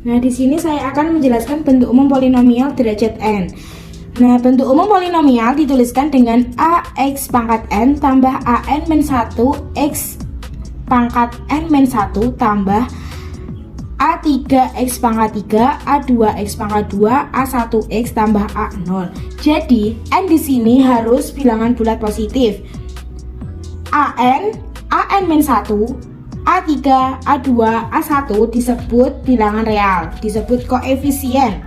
Nah, di sini saya akan menjelaskan bentuk umum polinomial derajat n. Nah, bentuk umum polinomial dituliskan dengan ax pangkat n tambah an min 1 x pangkat n min 1 tambah A3x pangkat 3, A2x pangkat 2, A1x tambah A0. Jadi, n di sini harus bilangan bulat positif. an min 1, A3, A2, A1 disebut bilangan real, disebut koefisien.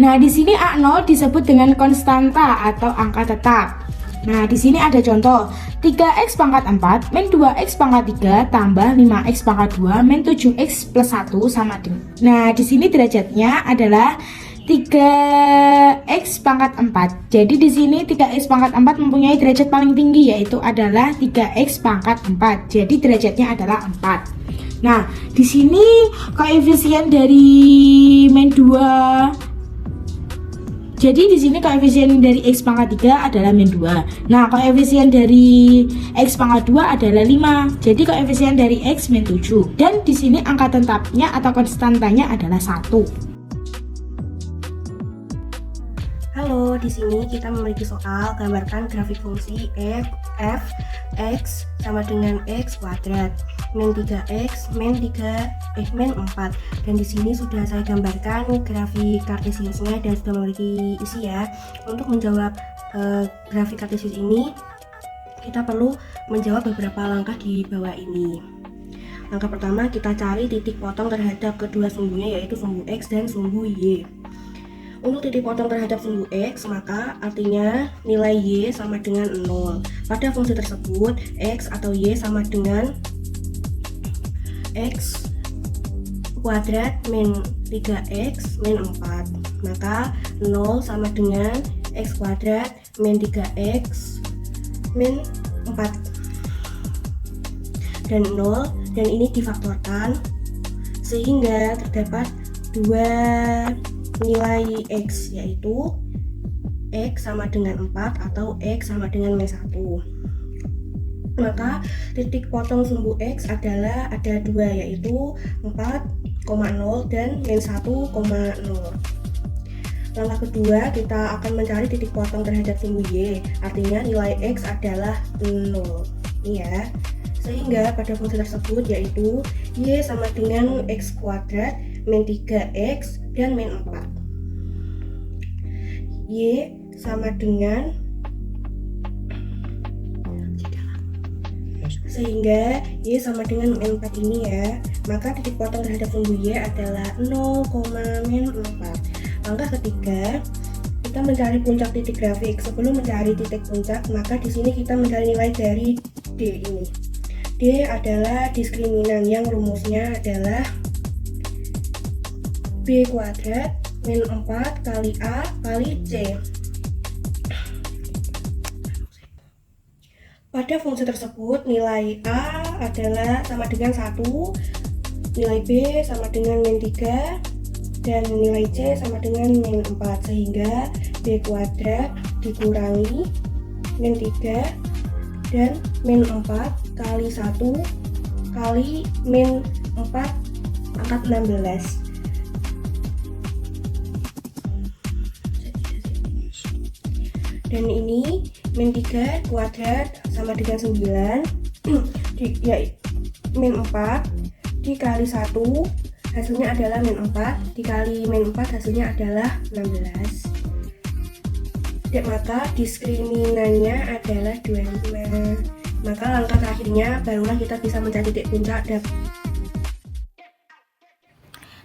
Nah, di sini A0 disebut dengan konstanta atau angka tetap. Nah, di sini ada contoh 3x pangkat 4 min 2x pangkat 3 tambah 5x pangkat 2 min 7x plus 1 sama dengan. Nah, di sini derajatnya adalah 3x pangkat 4. Jadi di sini 3x pangkat 4 mempunyai derajat paling tinggi, yaitu adalah 3x pangkat 4. Jadi derajatnya adalah 4. Nah, di sini koefisien dari min 2. Jadi di sini koefisien dari x pangkat 3 adalah min 2. Nah, koefisien dari x pangkat 2 adalah 5. Jadi koefisien dari x min 7. Dan di sini angka tetapnya atau konstantanya adalah 1. Halo, di sini kita memiliki soal gambarkan grafik fungsi f x sama dengan x kuadrat min 3x min 4. Dan di sini sudah saya gambarkan grafik kartesiusnya dan sudah memiliki isi ya. Untuk menjawab grafik kartesius ini, kita perlu menjawab beberapa langkah di bawah ini. Langkah pertama, kita cari titik potong terhadap kedua sumbunya, yaitu sumbu x dan sumbu y. Untuk titik potong terhadap sumbu x, maka artinya nilai y sama dengan 0. Pada fungsi tersebut, x atau y sama dengan x kuadrat min 3x min 4. Maka 0 sama dengan x kuadrat min 3x min 4. Dan 0, dan ini difaktorkan sehingga terdapat dua nilai x, yaitu x sama dengan 4 atau x sama dengan min 1. Maka titik potong sumbu x adalah ada dua, yaitu 4,0 dan min 1,0. Langkah kedua, kita akan mencari titik potong terhadap sumbu y, artinya nilai x adalah 0 ya. Sehingga pada fungsi tersebut, yaitu y sama dengan x kuadrat min 3x dan min 4. Y sama dengan, sehingga y sama dengan min 4 ini ya. Maka titik potong terhadap sumbu y adalah 0, min 4. Langkah ketiga, kita mencari puncak titik grafik. Sebelum mencari titik puncak, maka di sini kita mencari nilai dari d ini. D adalah diskriminan yang rumusnya adalah b kuadrat min 4 kali a kali c. Pada fungsi tersebut, nilai a adalah sama dengan 1, nilai b sama dengan min 3, dan nilai c sama dengan min 4. Sehingga b kuadrat dikurangi min 3 dan min 4 kali 1 kali min 4 pangkat 16. Dan ini min 3 kuadrat sama dengan 9 ya, min 4 dikali 1 hasilnya adalah min 4 dikali min 4 hasilnya adalah 16. Dan maka diskriminannya adalah 25. Maka langkah terakhirnya barulah kita bisa mencari titik puncak.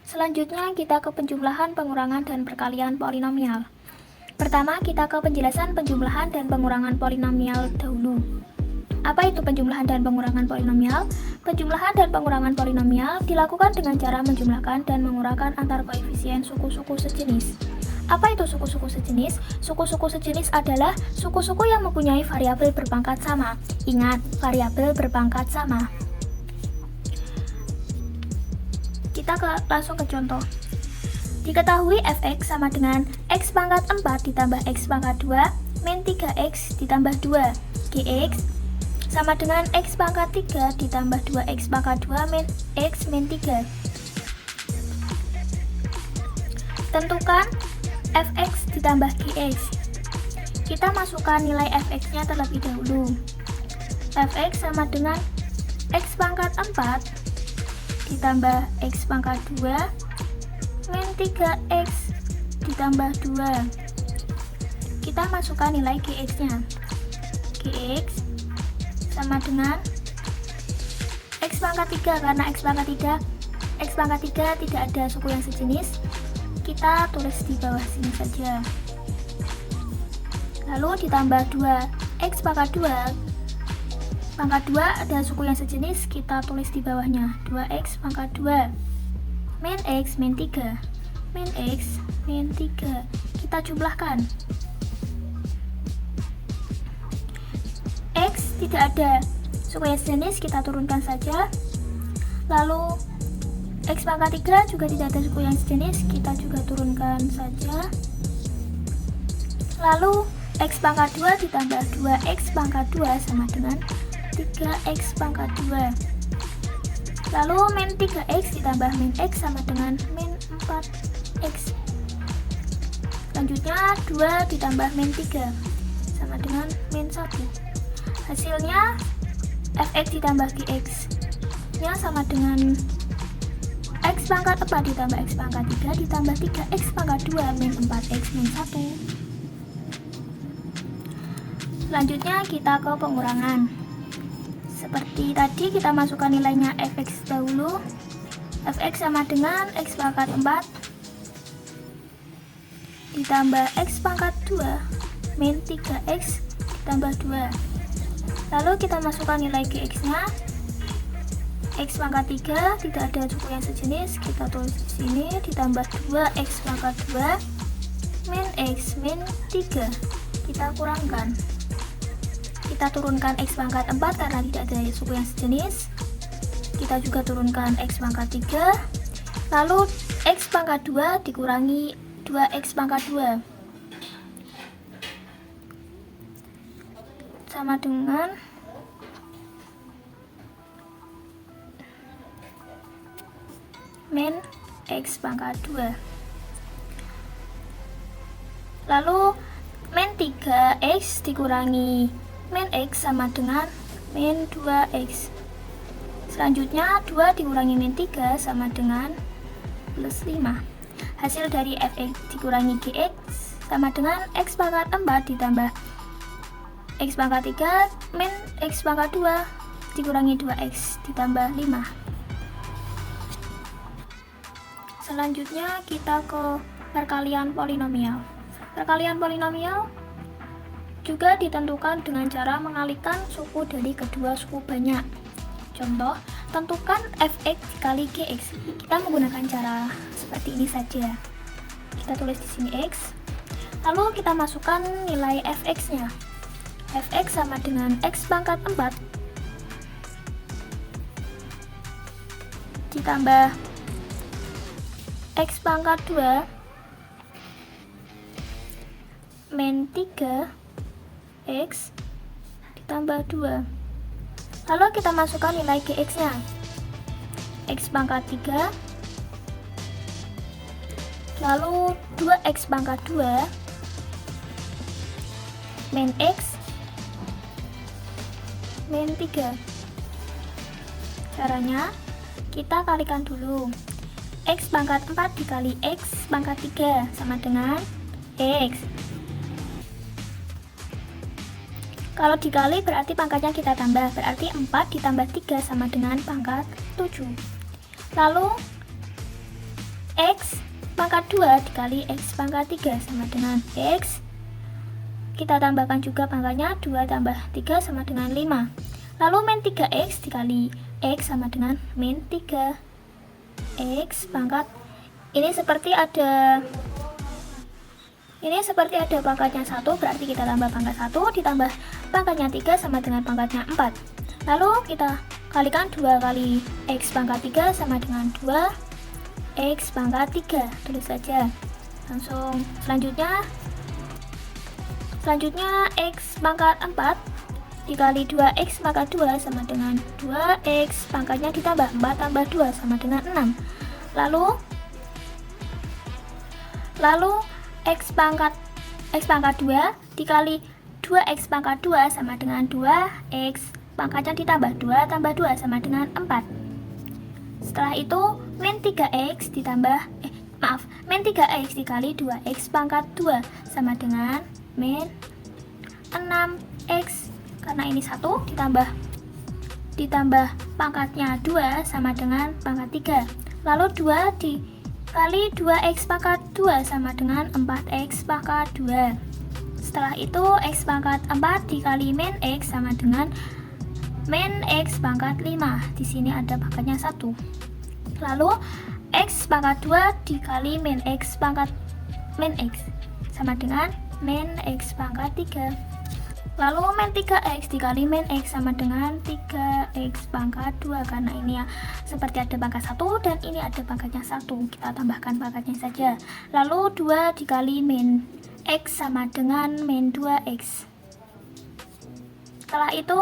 Selanjutnya kita ke penjumlahan, pengurangan, dan perkalian polinomial. Pertama, kita ke penjelasan penjumlahan dan pengurangan polinomial dahulu. Apa itu penjumlahan dan pengurangan polinomial? Penjumlahan dan pengurangan polinomial dilakukan dengan cara menjumlahkan dan mengurangkan antar koefisien suku-suku sejenis. Apa itu suku-suku sejenis? Suku-suku sejenis adalah suku-suku yang mempunyai variabel berpangkat sama. Ingat, variabel berpangkat sama. Kita langsung ke contoh. Diketahui fx sama dengan x pangkat 4 ditambah x pangkat 2 min 3x ditambah 2. Gx sama dengan x pangkat 3 ditambah 2x pangkat 2 min x min 3. Tentukan fx ditambah gx. Kita masukkan nilai fx-nya terlebih dahulu. Fx sama dengan x pangkat 4 ditambah x pangkat 2 min 3x ditambah 2. Kita masukkan nilai gx-nya. Gx sama dengan x pangkat 3, karena x pangkat 3 tidak ada suku yang sejenis, kita tulis di bawah sini saja. Lalu ditambah 2 x pangkat 2 ada suku yang sejenis, kita tulis di bawahnya 2x pangkat 2 min x min 3 min x min 3. Kita jumlahkan. X tidak ada suku yang sejenis, kita turunkan saja. Lalu x pangkat 3 juga tidak ada suku yang sejenis, kita juga turunkan saja. Lalu x pangkat 2 ditambah 2x pangkat 2 sama dengan 3x pangkat 2. Lalu min 3x ditambah min x sama dengan min 4x. Selanjutnya 2 ditambah min 3 sama dengan min 1. Hasilnya fx ditambah gx nya sama dengan x pangkat 4 ditambah x pangkat 3 ditambah 3x pangkat 2 min 4x min 1. Selanjutnya kita ke pengurangan. Seperti tadi, kita masukkan nilainya fx dahulu. Fx sama dengan x pangkat 4 ditambah x pangkat 2 min 3x ditambah 2. Lalu kita masukkan nilai gx-nya. X pangkat 3 tidak ada suku yang sejenis, kita tulis di sini, ditambah 2x pangkat 2 min x min 3. Kita kurangkan. Kita turunkan x pangkat 4 karena tidak ada suku yang sejenis. Kita juga turunkan x pangkat 3. Lalu x pangkat 2 dikurangi 2x pangkat 2 sama dengan min x pangkat 2. Lalu min 3x dikurangi min x sama dengan min 2x. Selanjutnya 2 dikurangi min 3 sama dengan plus 5. Hasil dari fx dikurangi gx sama dengan x pangkat 4 ditambah x pangkat 3 min x pangkat 2 dikurangi 2x ditambah 5. Selanjutnya kita ke perkalian polinomial. Perkalian polinomial juga ditentukan dengan cara mengalihkan suku dari kedua suku banyak. Contoh, tentukan fx dikali gx. Kita menggunakan cara seperti ini saja. Kita tulis di sini x. Lalu kita masukkan nilai fx-nya. Fx sama dengan x pangkat 4 ditambah x pangkat 2 min 3x ditambah 2. Lalu kita masukkan nilai gx-nya. X pangkat 3 lalu 2x pangkat 2 min x min 3. Caranya kita kalikan dulu. X pangkat 4 dikali x pangkat 3 sama dengan x. Kalau dikali berarti pangkatnya kita tambah, berarti 4 ditambah 3 sama dengan pangkat 7. Lalu x pangkat 2 dikali x pangkat 3 sama dengan x. Kita tambahkan juga pangkatnya, 2 tambah 3 sama dengan 5. Lalu min 3x dikali x sama dengan min 3 x pangkat. Ini seperti ada pangkatnya 1, berarti kita tambah pangkat 1 ditambah pangkatnya 3 sama dengan pangkatnya 4. Lalu kita kalikan 2 kali x pangkat 3 sama dengan 2 x pangkat 3. Tulis saja. Langsung selanjutnya x pangkat 4 dikali 2x pangkat 2 sama dengan 2x pangkatnya ditambah 4 tambah 2 sama dengan 6. Lalu Lalu X pangkat 2 dikali 2X pangkat 2 sama dengan 2X pangkatnya ditambah 2 tambah 2 sama dengan 4. Setelah itu min 3X min 3X dikali 2X pangkat 2 sama dengan min 6X, karena ini 1 ditambah pangkatnya 2 sama dengan pangkat 3. Lalu 2 dikali 2X pangkat 2 sama dengan 4X pangkat 2. Setelah itu X pangkat 4 dikali min X sama dengan min X pangkat 5. Di sini ada pangkatnya 1. Lalu X pangkat 2 dikali min X pangkat min X sama dengan min X pangkat 3. Lalu min 3X dikali min X sama dengan 3X pangkat 2, karena ini ya seperti ada pangkat 1 dan ini ada pangkatnya 1. Kita tambahkan pangkatnya saja. Lalu 2 dikali min X sama dengan min 2X. Setelah itu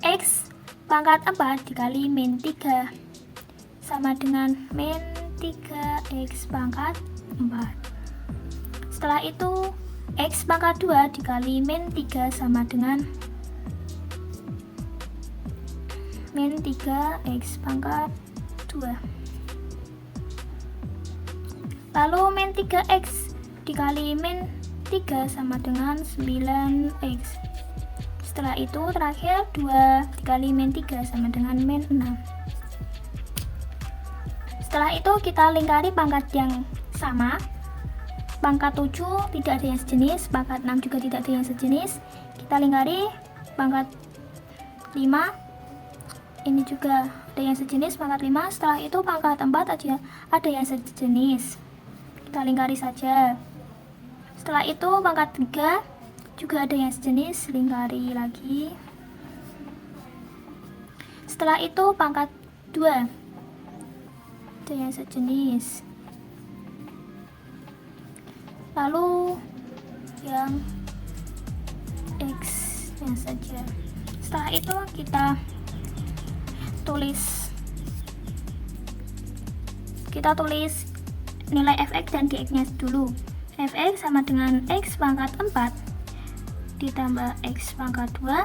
X pangkat 4 dikali min 3 sama dengan min 3X pangkat 4. Setelah itu X pangkat 2 dikali min 3 sama dengan min 3X pangkat 2. Lalu min 3X dikali min 3 sama dengan 9X. Setelah itu terakhir 2 dikali min 3 sama dengan min 6. Setelah itu kita lingkari pangkat yang sama. Pangkat 7 tidak ada yang sejenis, pangkat 6 juga tidak ada yang sejenis. Kita lingkari pangkat 5. Ini juga ada yang sejenis, pangkat 5. Setelah itu pangkat 4 aja ada yang sejenis. Kita lingkari saja. Setelah itu pangkat 3 juga ada yang sejenis, lingkari lagi. Setelah itu pangkat 2 ada yang sejenis. Lalu yang X nya saja. Setelah itu kita tulis nilai fx dan dx nya dulu. Fx sama dengan X pangkat 4 ditambah X pangkat 2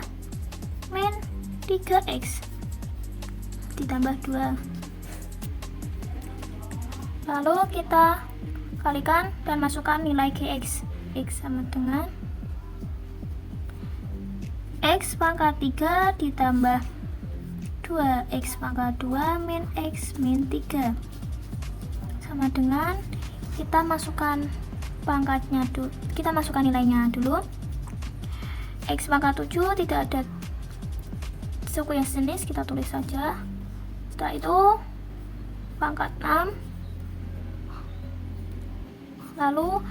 min 3X ditambah 2. Lalu kita kalikan dan masukkan nilai Gx. X sama dengan X pangkat 3 ditambah 2X pangkat 2 min X min 3 sama dengan, kita masukkan pangkatnya dulu, kita masukkan nilainya dulu. X pangkat 7 tidak ada suku yang sejenis, kita tulis saja. Setelah itu pangkat 6. Lalu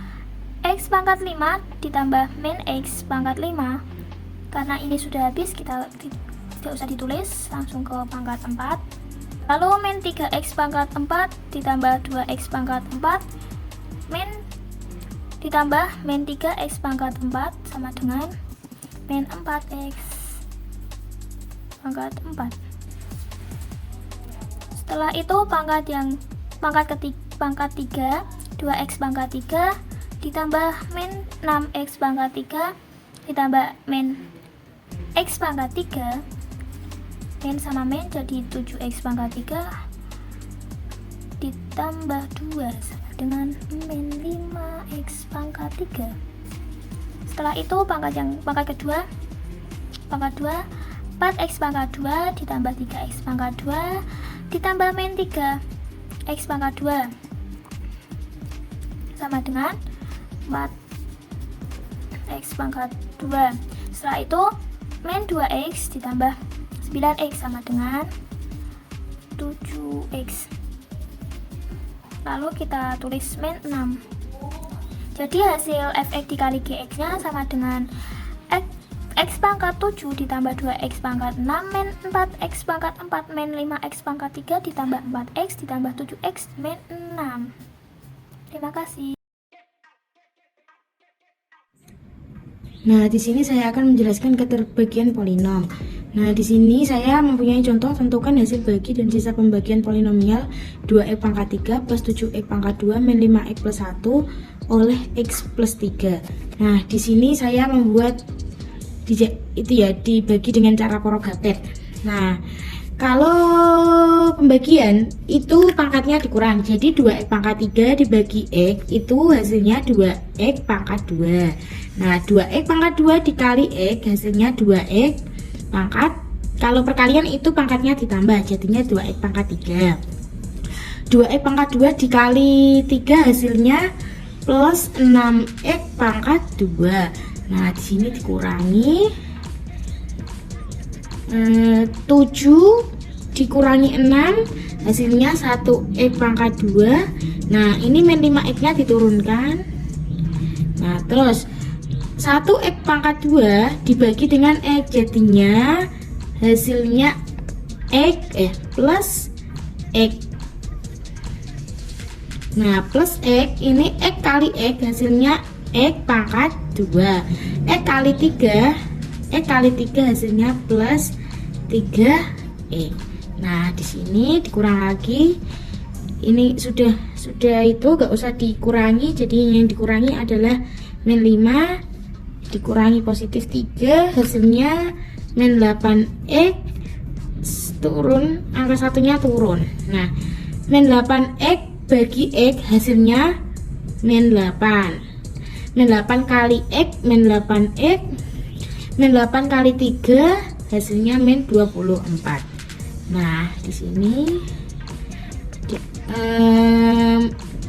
X pangkat 5 ditambah min X pangkat 5. Karena ini sudah habis, kita tidak usah ditulis, langsung ke pangkat 4. Lalu min 3X pangkat 4 ditambah 2X pangkat 4 min ditambah min 3X pangkat 4 sama dengan min 4X pangkat 4. Setelah itu pangkat 3 2X pangkat 3 ditambah min 6X pangkat 3 ditambah min X pangkat 3, min sama min jadi 7X pangkat 3 ditambah 2 sama dengan min 5X pangkat 3. Setelah itu pangkat kedua, pangkat 2 4X pangkat 2 ditambah 3X pangkat 2 ditambah min 3X pangkat 2 sama dengan 4X pangkat 2. Setelah itu min 2X ditambah 9X sama dengan 7X. Lalu kita tulis min 6. Jadi hasil fx dikali gx nya sama dengan X pangkat 7 ditambah 2X pangkat 6 min 4X pangkat 4 min 5X pangkat 3 ditambah 4X ditambah 7X min 6. Terima kasih. Nah, di sini saya akan menjelaskan keterbagian polinom. Nah, di sini saya mempunyai contoh, tentukan hasil bagi dan sisa pembagian polinomial 2x pangkat 3 plus 7x pangkat 2 min 5x plus 1 oleh X plus 3. Nah, di sini saya membuat itu ya, dibagi dengan cara Porogated. Nah, kalau pembagian itu pangkatnya dikurang, jadi 2x pangkat 3 dibagi X itu hasilnya 2x pangkat 2. Nah, 2x pangkat 2 dikali X hasilnya 2x pangkat, kalau perkalian itu pangkatnya ditambah, jadinya 2x pangkat 3. 2x pangkat 2 dikali 3 hasilnya plus 6x pangkat 2. Nah, di sini dikurangi 7 dikurangi 6 hasilnya 1x pangkat 2. Nah, ini min 5x nya diturunkan. Nah, terus 1x pangkat 2 dibagi dengan x, jadinya hasilnya x plus x. Nah, plus x ini x kali x hasilnya x pangkat 2. X kali 3, x kali 3 hasilnya plus 3x. Nah, di sini dikurang lagi. Ini sudah itu gak usah dikurangi, jadi yang dikurangi adalah min 5 dikurangi positif 3 hasilnya min 8x, turun angka satunya turun. Nah, min 8x bagi X hasilnya min 8. Min 8 kali X min 8x. Min 8 kali 3 hasilnya min 24. Nah, di sini 1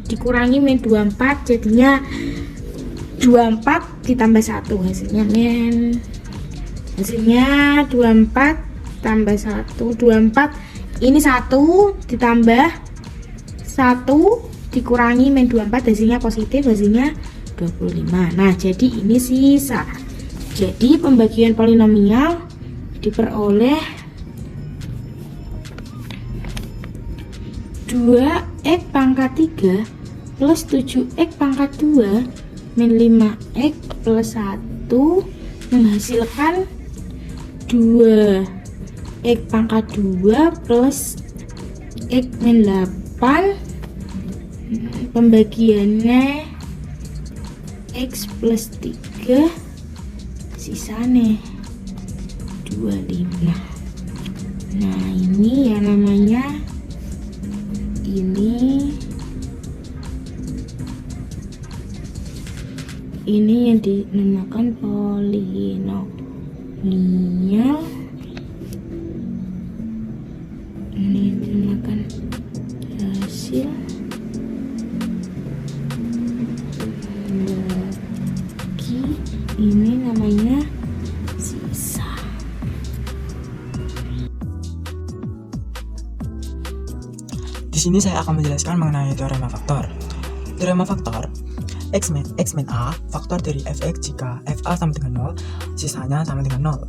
dikurangi min 24 jadinya 24 ditambah 1 hasilnya 24 tambah 1 24. Ini 1 ditambah 1 dikurangi min 24 hasilnya positif, hasilnya 25. Nah, jadi ini sisa. Jadi pembagian polinomial diperoleh 2x pangkat 3 plus 7x pangkat 2 min 5x plus 1 menghasilkan 2x pangkat 2 plus x min 8. Pembagiannya x plus 3 sisanya 25. Nah, ini yang namanya ini yang dinamakan polinomial. Ini dinamakan hasil bagi, ini namanya sisa. Di sini saya akan menjelaskan mengenai teorema faktor. Teorema faktor, X min A faktor dari fx jika fa sama dengan 0, sisanya sama dengan 0.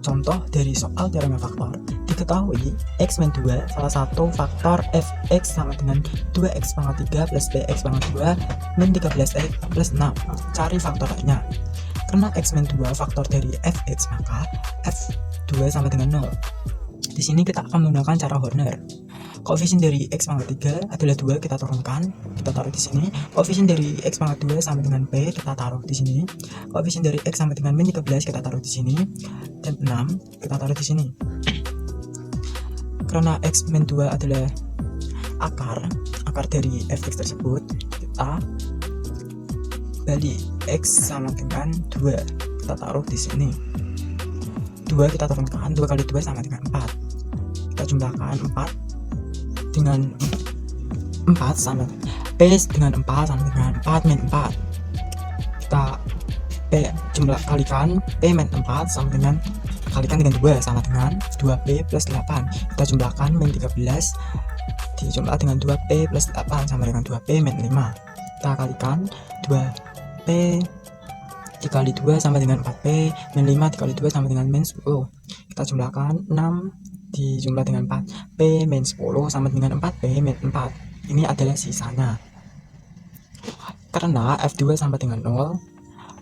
Contoh dari soal teorema faktor, diketahui x min 2 salah satu faktor fx sama dengan 2x pangkat 3 plus bx pangkat 2 min 13x plus 6. Cari faktor lainnya. Karena x min 2 faktor dari fx, maka f2 sama dengan 0. Di sini kita akan menggunakan cara Horner. Koefisien dari x pangkat 3 adalah 2, kita turunkan, kita taruh di sini. Koefisien dari x pangkat 2 sama dengan p, kita taruh di sini. Koefisien dari x sama dengan min 13 kita taruh di sini, dan 6 kita taruh di sini. Karena x min 2 adalah akar dari fx tersebut, kita balik x sama dengan 2, kita taruh di sini. 2 kita turunkan, 2 kali 2 sama dengan 4. Kita jumlahkan 4 dengan 4 sama P dengan 4 sama dengan 4 min 4. Kita P jumlah kalikan P min 4 sama dengan kalikan dengan 2 sama dengan 2P plus 8. Kita jumlahkan min 13 dijumlah dengan 2P plus 8 sama dengan 2P min 5. Kita kalikan 2P dikali 2 sama dengan 4P min 5 dikali 2 sama dengan min 10. Kita jumlahkan 6 dijumlah dengan 4 P min 10 sama dengan 4P min 4. Ini adalah sisanya. Karena F2 sama dengan 0,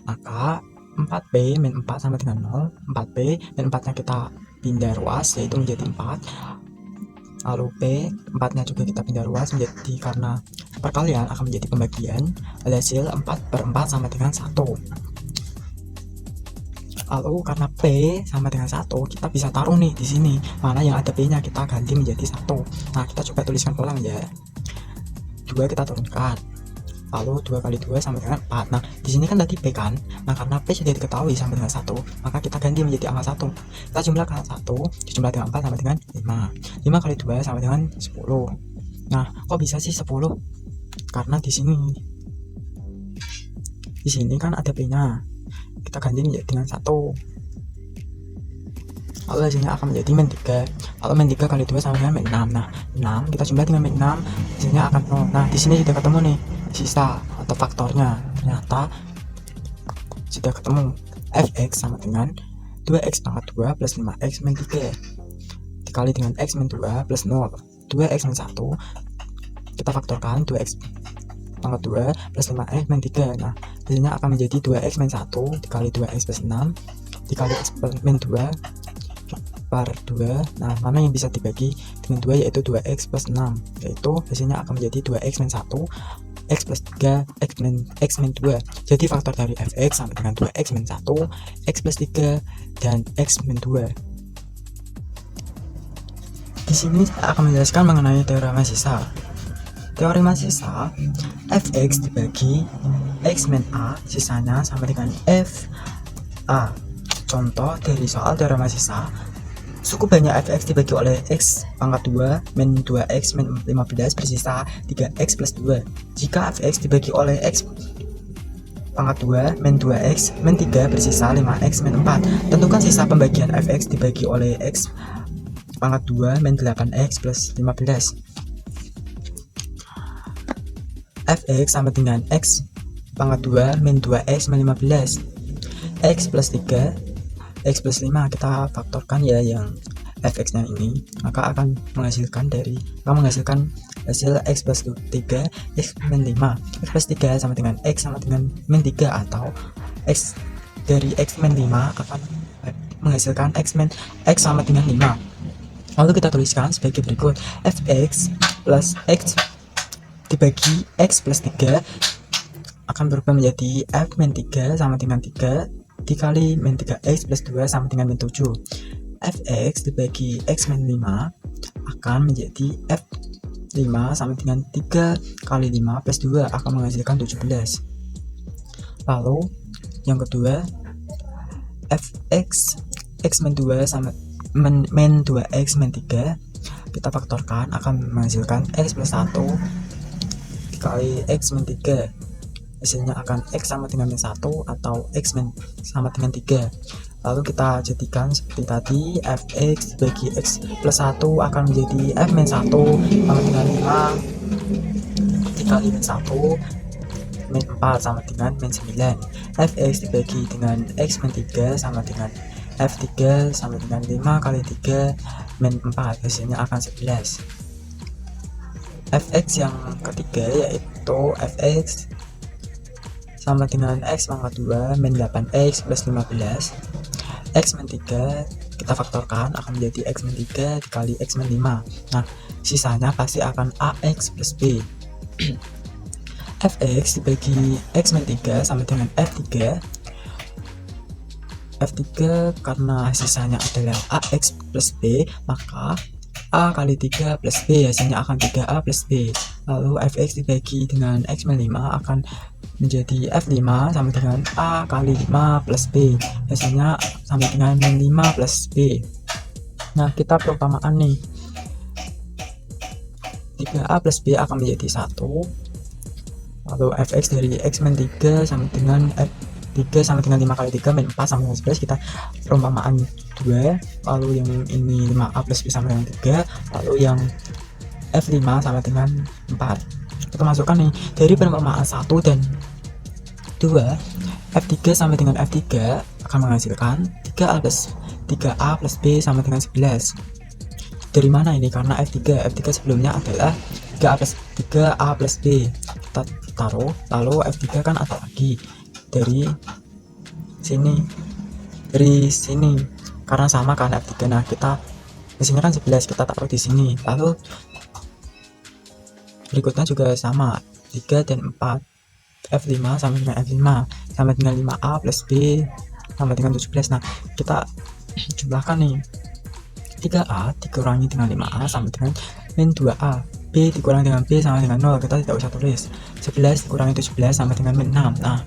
maka 4P min 4 sama dengan 0. 4P min 4 nya kita pindah ruas, yaitu menjadi 4. Lalu P 4 nya juga kita pindah ruas menjadi, karena perkalian akan menjadi pembagian hasil 4/4 sama dengan 1. Lalu karena P sama dengan 1, kita bisa taruh nih di sini mana yang ada P nya, kita ganti menjadi 1. Nah, kita coba tuliskan ulang ya. 2 kita turunkan, lalu 2 kali 2 sama dengan 4. Nah, di sini kan tadi P kan. Nah, karena P sudah diketahui sama dengan 1, maka kita ganti menjadi angka 1. Kita jumlahkan 1 dijumlah dengan 4 sama dengan 5. 5 kali 2 sama dengan 10. Nah, kok bisa sih 10? Karena di sini kan ada P nya, kita ganti menjadi dengan 1. Lalu hasilnya akan menjadi min 3. Lalu min 3 kali 2 sama dengan min 6. Nah, 6 kita jumlah dengan min 6, hasilnya akan 0. Nah, di sini sudah ketemu nih sisa atau faktornya. Ternyata sudah ketemu. Fx sama dengan 2x pangkat 2 plus 5x min 3 dikali dengan x min 2 plus 0. 2x min 1 kita faktorkan 2x pangkat 2 plus 5x min 3. Nah, hasilnya akan menjadi 2x min 1 dikali 2x plus 6 dikali x min 2 per 2. Nah, mana yang bisa dibagi dengan 2, yaitu 2x plus 6, yaitu hasilnya akan menjadi 2x min 1 x plus 3 x min 2. Jadi faktor dari fx sama dengan 2x min 1 x plus 3 dan x min 2. Di sini saya akan menjelaskan mengenai teorema sisa. Teorema sisa, fx dibagi x min a, sisanya sama dengan f a. Contoh dari soal teorema sisa, suku banyak fx dibagi oleh x pangkat 2 min 2x min 15 bersisa 3x plus 2. Jika fx dibagi oleh x pangkat 2 min 2x min 3 bersisa 5x min 4. Tentukan sisa pembagian fx dibagi oleh x pangkat 2 min 8x plus 15. Fx sama dengan x pangkat 2 min 2x min 15. X plus 3 x plus 5 kita faktorkan ya yang fx nya ini, maka akan menghasilkan hasil x plus 3 x min 5. X plus 3 sama dengan x sama dengan min 3, atau x dari x min 5 akan menghasilkan x sama dengan 5. Lalu kita tuliskan sebagai berikut: fx plus x dibagi x plus 3 akan berubah menjadi f min 3 sama dengan 3 dikali min 3x plus 2 sama dengan min 7. Fx dibagi x min 5 akan menjadi f5 sama dengan 3 kali 5 plus 2 akan menghasilkan 17. Lalu yang kedua, fx x min 2 sama min 2x min 3 kita faktorkan akan menghasilkan x plus 1 dikali x min 3. Hasilnya akan x sama dengan min 1 atau x min sama dengan 3. Lalu kita jadikan seperti tadi, fx bagi x plus 1 akan menjadi f min 1 sama dengan 5 dikali min 1 min 4 sama dengan min 9. Fx dibagi dengan x min 3 sama dengan f3 sama dengan 5 kali 3 min 4, hasilnya akan 11. Fx yang ketiga yaitu fx sama dengan x pangkat 2 min 8x plus 15. X min 3 kita faktorkan akan menjadi x min 3 dikali x min 5. Nah, sisanya pasti akan ax plus b. Fx dibagi x min 3 sama dengan f3. F3 karena sisanya adalah ax plus b, maka a kali 3 plus b hasilnya akan 3a plus b. Lalu fx dibagi dengan x min 5 akan menjadi f5 sama dengan a kali 5 plus b, hasilnya sama dengan min 5 plus b. Nah, kita perumpamaan nih, 3a plus b akan menjadi 1. Lalu fx dari x min 3 sama dengan f3 sama dengan 5 kali 3 min 4 sama dengan 11, kita perumpamaan 2. Lalu yang ini 5a plus b sama dengan 3. Lalu yang f5 sama dengan 4. Kita masukkan nih, dari perumpamaan 1 dan 2, f3 sama dengan f3 akan menghasilkan 3a plus b sama dengan 11. Dari mana ini? Karena f3 sebelumnya adalah 3a plus b. Kita taruh, lalu f3 kan ada lagi dari sini karena sama kan f3. Nah, kita di sini kan 11, kita taruh di sini. Lalu berikutnya juga sama, 3 dan 4. F5 sama dengan F5 sama dengan 5A plus B sama dengan 17. Nah, kita jumlahkan nih. 3A dikurangi dengan 5A sama dengan min 2A. B dikurangi dengan B sama dengan 0, kita tidak usah tulis. 11 dikurangi 17 sama dengan min 6. Nah,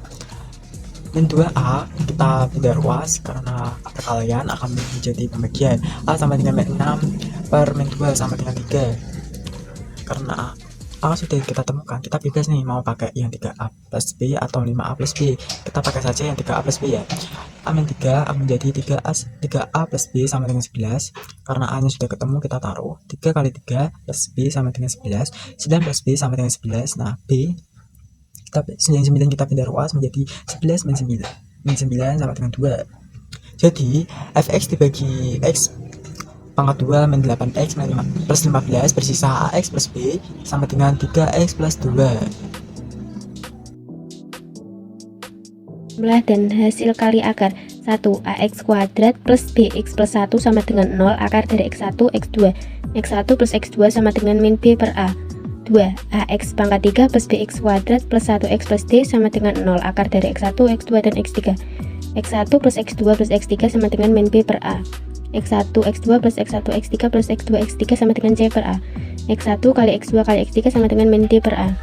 min 2A kita pindah ruas karena perkalian akan menjadi pembagian. A sama dengan min 6 per min 2 sama dengan 3. Karena A sudah kita temukan, kita bebas nih mau pakai yang 3A plus B atau 5A plus B. Kita pakai saja yang 3A plus B ya. A min 3 akan menjadi 3A plus B sama dengan 11. Karena A nya sudah ketemu, kita taruh 3 kali 3 plus B sama dengan 11. 9 plus B sama dengan 11. Nah, B yang 9 kita pindah ruas menjadi 11 min 9. Min 9 sama dengan 2. Jadi fx dibagi x pangkat 2 min 8x min 5 plus 15 bersisa ax plus b sama dengan 3x plus 2. Jumlah dan hasil kali akar. 1. Ax kuadrat plus bx plus 1 sama dengan 0 akar dari x1 x2. x1 plus x2 sama dengan min b per a. 2. Ax pangkat 3 plus bx kuadrat plus 1x plus d sama dengan 0 akar dari x1 x2 dan x3. x1 plus x2 plus x3 sama dengan min b per a. x1 x2 plus x1 x3 plus x2 x3 sama dengan c per a. x1 kali x2 kali x3 sama dengan min d per a.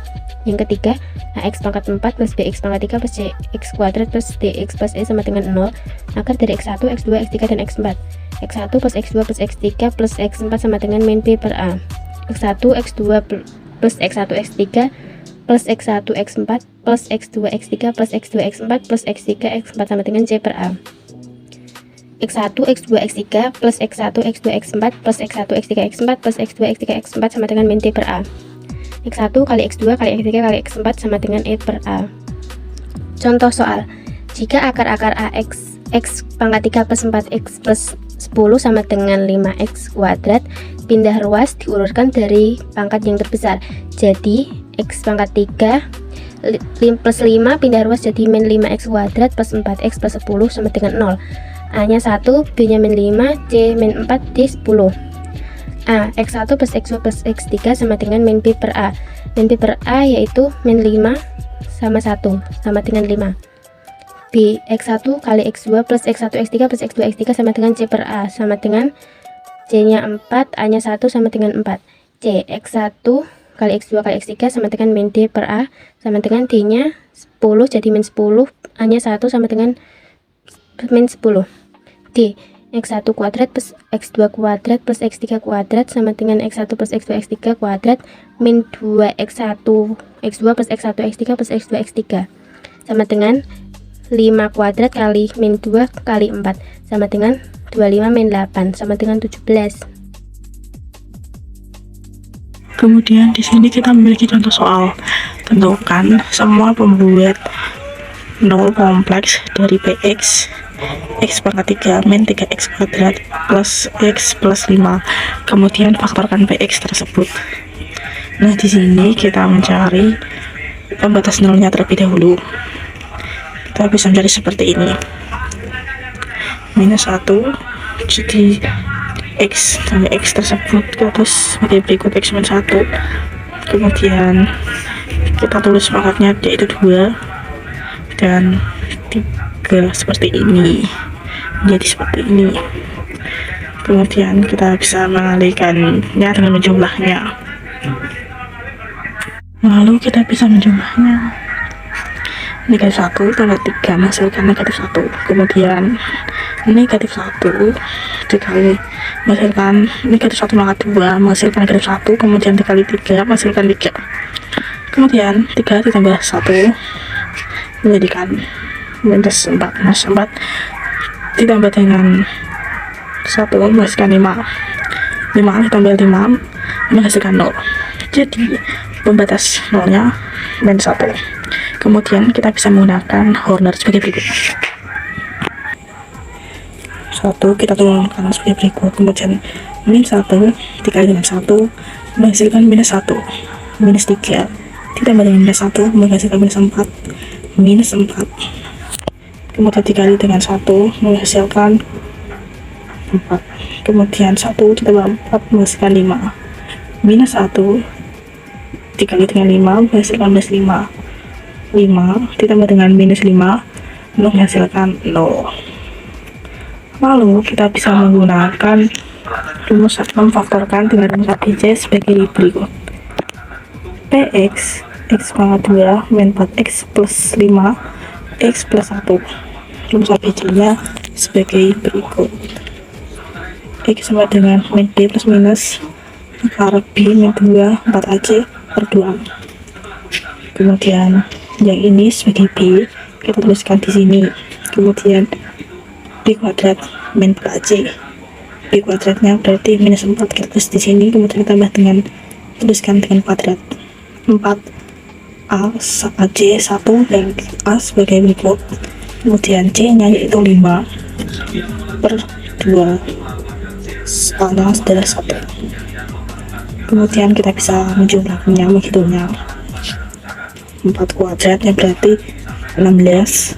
Yang ketiga, ax pangkat 4 plus bx pangkat 3 plus cx kuadrat plus dx plus e sama dengan 0 akar dari x1 x2 x3 dan x4. x1 plus x2 plus x3 plus x4 sama dengan min b per a. x1 x2 plus x1 x3 plus x1 x4 plus x2 x3 plus x2 x4 plus x3 x4 sama dengan c per a. x1 x2 x3 plus x1 x2 x4 plus x1 x3 x4 plus x2 x3 x4 sama dengan min d per a. x1 kali x2 kali x3 kali x4 sama dengan e per a. Contoh soal, jika akar-akar ax x pangkat 3 plus 4x plus 10 sama dengan 5x kuadrat, pindah ruas diurutkan dari pangkat yang terbesar. Jadi x pangkat 3 plus 5 pindah ruas jadi min 5x kuadrat plus 4x plus 10 sama dengan 0. A nya 1, B nya min 5, C min 4, D 10. A, x1 plus x2 plus x3 sama dengan min b per a. Min b per a yaitu min 5 sama 1 sama dengan 5. B, x1 kali x2 plus x1 x3 plus x2 x3 sama dengan c per a sama dengan c nya 4, a nya 1 sama dengan 4. C, x1 kali x2 kali x3 sama dengan min d per a sama dengan d nya 10 jadi min 10, a nya 1 sama dengan min 10. D, x1 kuadrat plus x2 kuadrat plus x3 kuadrat sama dengan x1 plus x2 x3 kuadrat min 2x1 x2 plus x1 x3 plus x2 x3 sama dengan 5 kuadrat kali min 2 kali 4 sama dengan 25 min 8 sama dengan 17. Kemudian di sini kita memiliki contoh soal. Tentukan semua pembuat nol kompleks dari px x pangkat 3 min 3x kuadrat plus x plus 5. Kemudian faktorkan px tersebut. Nah, di sini kita mencari pembatas nolnya terlebih dahulu. Kita bisa mencari seperti ini. Minus 1, jadi x dan x tersebut ke atas sebagai berikut x min 1. Kemudian kita tulis pangkatnya yaitu 2 dan 3 seperti ini, jadi seperti ini. Kemudian kita bisa mengalihkannya dengan menjumlahnya. Lalu kita bisa menjumlahnya. Negatif 1 tambah 3 menghasilkan negatif 1. Kemudian negatif 1 dikali menghasilkan negatif 1 maka 2 menghasilkan negatif 1. Kemudian dikali 3 menghasilkan 3. Kemudian 3 ditambah 1 menjadikan minus 4. Minus 4 ditambah dengan 1 menghasilkan 5. 5 ditambah 5 menghasilkan 0. Jadi pembatas nolnya minus 1. Kemudian kita bisa menggunakan Horner sebagai berikut. 1 kita turunkan sebagai berikut. Kemudian min 1 dikali dengan 1 menghasilkan minus 1. Minus 3 ditambah dengan minus 1 menghasilkan minus 4. Minus 4. Kemudian dikali dengan 1 menghasilkan 4. Kemudian 1 ditambah 4 menghasilkan 5. Minus 1 dikali dengan 5 menghasilkan plus 5. 5 ditambah dengan minus 5 menghasilkan 0. Lalu kita bisa menggunakan rumus memfaktorkan dengan rumus ABC sebagai berikut. Px x pangkat 2 min 4x plus 5 x plus 1. Rumus ABC nya sebagai berikut. X sama dengan min b plus minus akar b min 2 4ac per 2. Kemudian yang ini sebagai b kita tuliskan di sini. Kemudian b kuadrat min 4ac. B kuadratnya berarti minus 4 kita tulis di sini. Kemudian ditambah dengan tuliskan dengan kuadrat 4a ac 1 dan a sebagai berikut. Kemudian c nya yaitu 5 per 2 skala adalah 1. Kemudian kita bisa menjumlahkannya, menghitungnya. 4 kuadratnya berarti 16,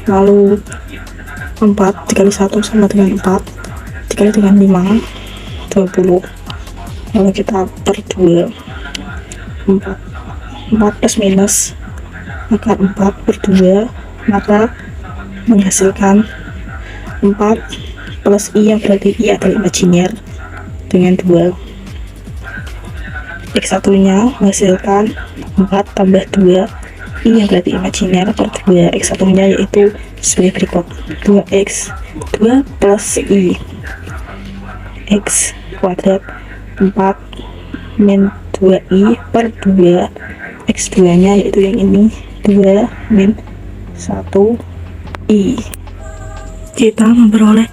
lalu 4 dikali 1 sama dengan 4 dikali dengan 5 20, lalu kita per 2 4 plus minus akar 4 per 2 maka menghasilkan 4 plus i yang berarti i adalah imajiner dengan 2. X1 nya menghasilkan 4 tambah 2 i yang berarti imajiner per 2. X1 nya yaitu sebagai berikut. 2x 2 plus i x kuadrat 4 min 2i per 2. X2 nya yaitu yang ini 2 min 1i. Kita memperoleh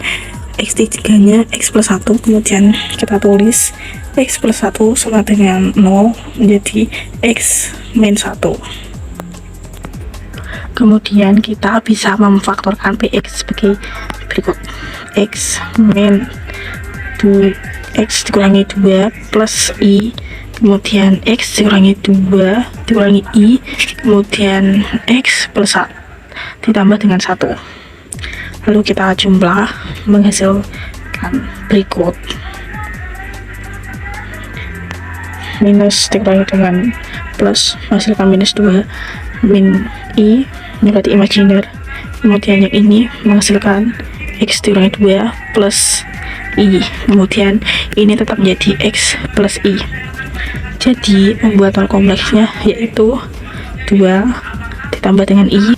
X3 nya X plus 1, kemudian kita tulis X plus 1 sama dengan 0 menjadi X min 1. Kemudian kita bisa memfaktorkan PX sebagai berikut. X min 2 X dikurangi 2 plus I, kemudian X dikurangi 2 dikurangi I, kemudian X plus 1 ditambah dengan 1. Lalu kita jumlah menghasilkan berikut. Minus dikurangi dengan plus menghasilkan minus 2 min i berarti imajiner. Kemudian yang ini menghasilkan x dikurangi 2 plus i, kemudian ini tetap menjadi x plus i. Jadi pembuatan kompleksnya yaitu 2 ditambah dengan i